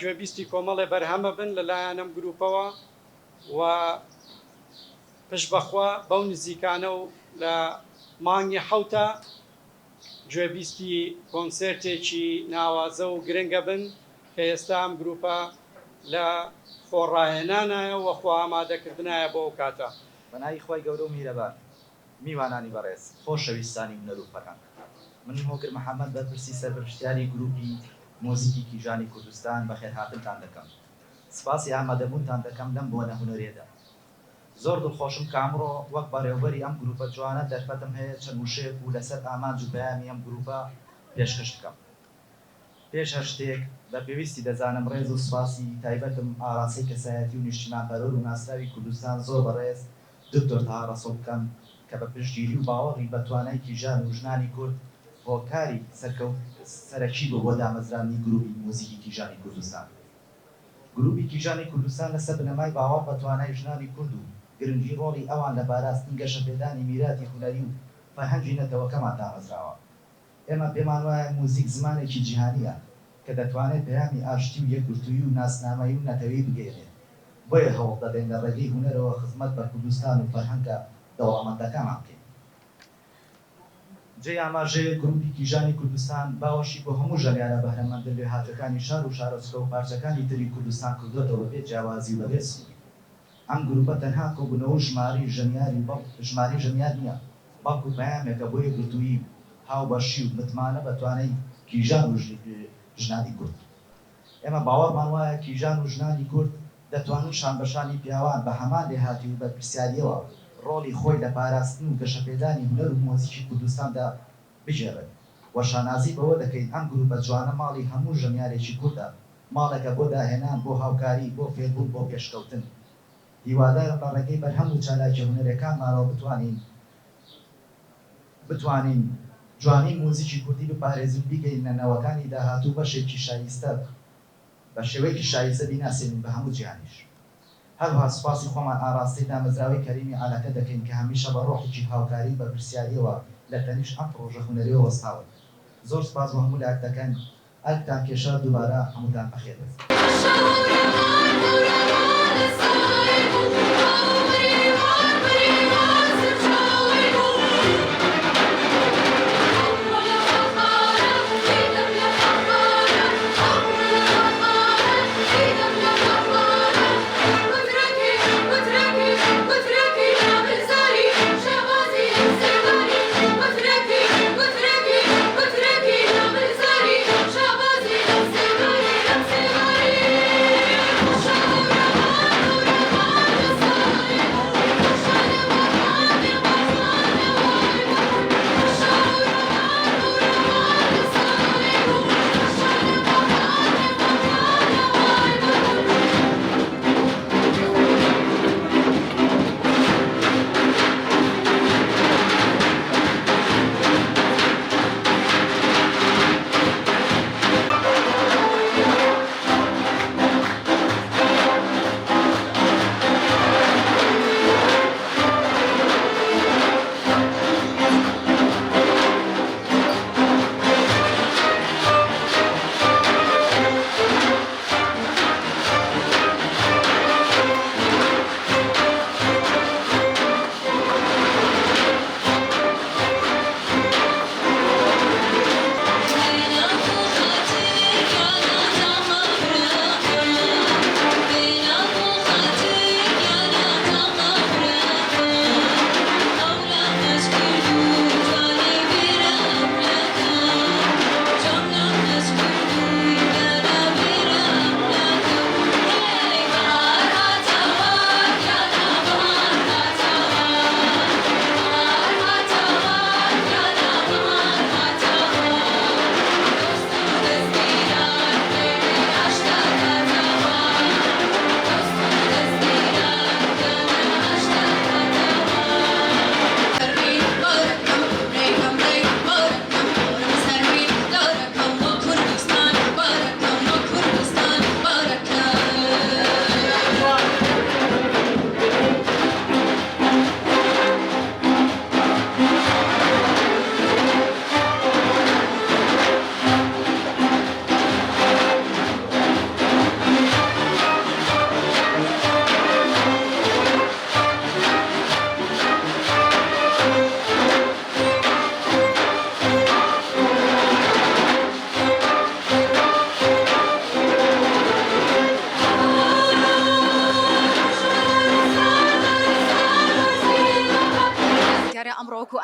گوێبیستی کۆمەڵێ بەرهەمە بن لەلایەنم گروپەوە و پشت بەخوا بەو نزیکانە و لە مانگی حەوتە گوێبیستی کۆنسێرتێکی ناوازە و گرنگە بن کە ئێستا ئەم گروپە لە خۆڕاهێنانایە و خۆ ئامادەکردنایە بۆ ئەو کاتە. بەناوی خۆی گەورە و میرەبان، میوانانی بەڕێز، خۆشەویستانی هونەر و فەرهەنگ، من هۆگر محەممەد بەرپرسی سەرپرشتیاری گروپی مۆزیکی کیژانی کوردستان بەخێرهاتنتان دەکەم. سپاسی ئامادەبوونتان دەکەم لەم بۆنە هونەرێدا. زۆر دڵخۆشم کە ئەمڕۆ وەک بەڕێوەبەری ئەم گروپە جوانە دەرفەتم هەیە چەند وشەیەک و لەسەر ئامانج و بەیانی ئەم گروپە پێشکەش بکەم. پێش هەر شتێک بە پێویستی دەزانم ڕێز و سپاسی تایبەتم ئاراسی کەسایەتی و نیشتیمانپەرۆر و ناسراوی کوردستان زۆر بەڕێز دکتۆر تاها ڕەسوڵ بکەم کە بە پشتگیری و باوەڕی بە توانای کیژان و ژنانی کورد هۆکاری سەرەکی بۆ دامەزرانی گروپی مۆزیکی کیژانی کوردستان. گروپی کیژانی کوردستان لەسەر بنەمای باوەڕ بە توانای ژنانی کورد و گرنگی ڕۆڵی ئەوان لە باراستنی گەشەپێدانی میراتی هونەری و فەرهەنگی نەتەوەکەمان دامەزراوە. ئێمە پێمان وایە موزیک زمانێکی جیهانیە کە دەتوانێت پەیامی ئاشتی و یەکگرتووی و ناسنامەیی و نەتەوەی بگەێنێت. بۆیە هەوڵ دەدەین لە ڕێگەی هونەرەوە خزمەت بە کوردستان و فەرهەنگە دەوڵەمەندەکەمان بکەین. جێ ئاماژەیە گروپی کیژانی کوردستان باوەشی بۆ هەموو ژەمیانە بەهرەمەندە لێهاتەکانی شار و شارۆچکە و پارچەکانی تری کوردستان کردوێتەوە بێت جیاوازی و بەبێ سوودی. ئەم گروپە تەنها کۆبوونەوە ژماری ژەمیار نییە، بەڵکو پەیامێکە بۆ یەکگرتووی هاوبەشی و متمانە بە توانای کیژان و ژنانی کورد. ئێمە باوەڕمان وایە کیژان و ژنانی کورد دەتوانن شانبەشانی پیاوان بە هەمان لێهاتی و بەرپرسیاریەوە ڕۆڵی خۆی لە پاراستن و گەشەپێدانی هونەر و مۆزیکی کوردستاندا بژێڕێت. وە شانازی بەوە دەکەین ئەم گروپە جوانە ماڵی هەموو ژەمیارێکی کوردە، ماڵێکە بۆ داهێنان، بۆ هاوکاری، بۆ فێربوون، بۆ پێشکەوتن. هیوادارم لە ڕێگەی بەرهەم و چالاکی هونەرەکانمانەوە بتوانین جوانی موزیکی کوردی بپارێزین بیگەینە نەوەکانی داهاتوو بەشێکی شایستە بە شێوەیەکی شایستە بیناسێنین بە هەموو جیهانیش. هەروها سوپاسی خۆمان ئاراستەی دامەزراوەی کەریمی عالەکە دەکەین کە هەمیشە بە ڕۆحێکی هاوکاری بە پرسیاریەوە لە تەنیش ئەم پرۆژە هونەریەوە وەستاون. زۆر سپاس بۆ هەموو لاکتەکان، ئەلکتان کێشە دووبارە هەمووتان بەخێر بێت.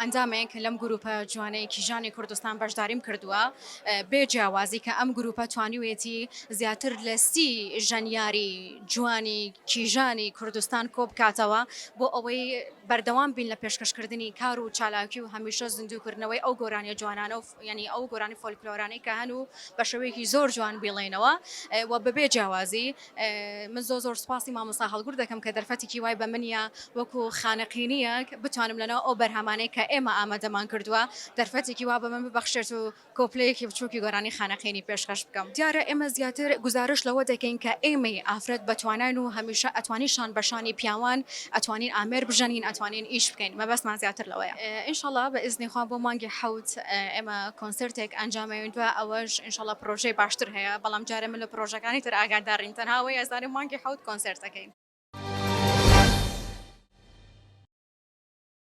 ئەندامێک لەم گروپە جوانەی کیژانی کوردستان بەشداریم کردووە بێ جیاوازی کە ئەم گروپە توانیوێتی زیاتر لە 30 ژەنیاری جوانی کیژانی کوردستان کۆ بکاتەوە بۆ ئەوەی بەردەوام بین لە پێشکەشکردنی کار و چالاکی و هەمیشە زیندووکردنەوەی ئەو گۆرانی جوانانە و ینی ئەو گۆرانی فۆلکلۆرانەی کە هەن و بە شێوەیەکی زۆر جوان بڵێنەوە و بەبێ جیاوازی من زۆر سپاسی مامۆستا هەڵگورد دەکەم کە دەرفەتێکی وای بە منە وەکو خانەقینیەک بتوانم لەنەوە ئەو بەرهەمانەی کە ئێمە ئامادەمان کردووە دەرفەتێکی وا بە من ببەخشێت و کۆپلەیەکی بچووکی گۆرانی خانەقینی پێشکەش بکەم دیارە ئێمە زیاتر گزارش لەوە دەکەین کە ئێمەی ئافرەت بەتوانان و هەمیشە ئەتوانیشان بەشانی پیاوان ئەتوانین ئامێر بژەنین ئەتوانین ئیش بکەین مەبەستمان زیاتر لەوەیە ئینشاءڵڵا بە ئیزنی خوا بۆ مانگی حەوت ئێمە کۆنسرتێک ئەنجامەوێن دووە ئەوەش ئینشاءڵڵا پرۆژەی باشتر هەیە بەڵام جارە من لە پرۆژەکانی تر ئاگادارین تەنها ئەوەی ئەزانێ مانگی حەوت کۆنسرتەکەین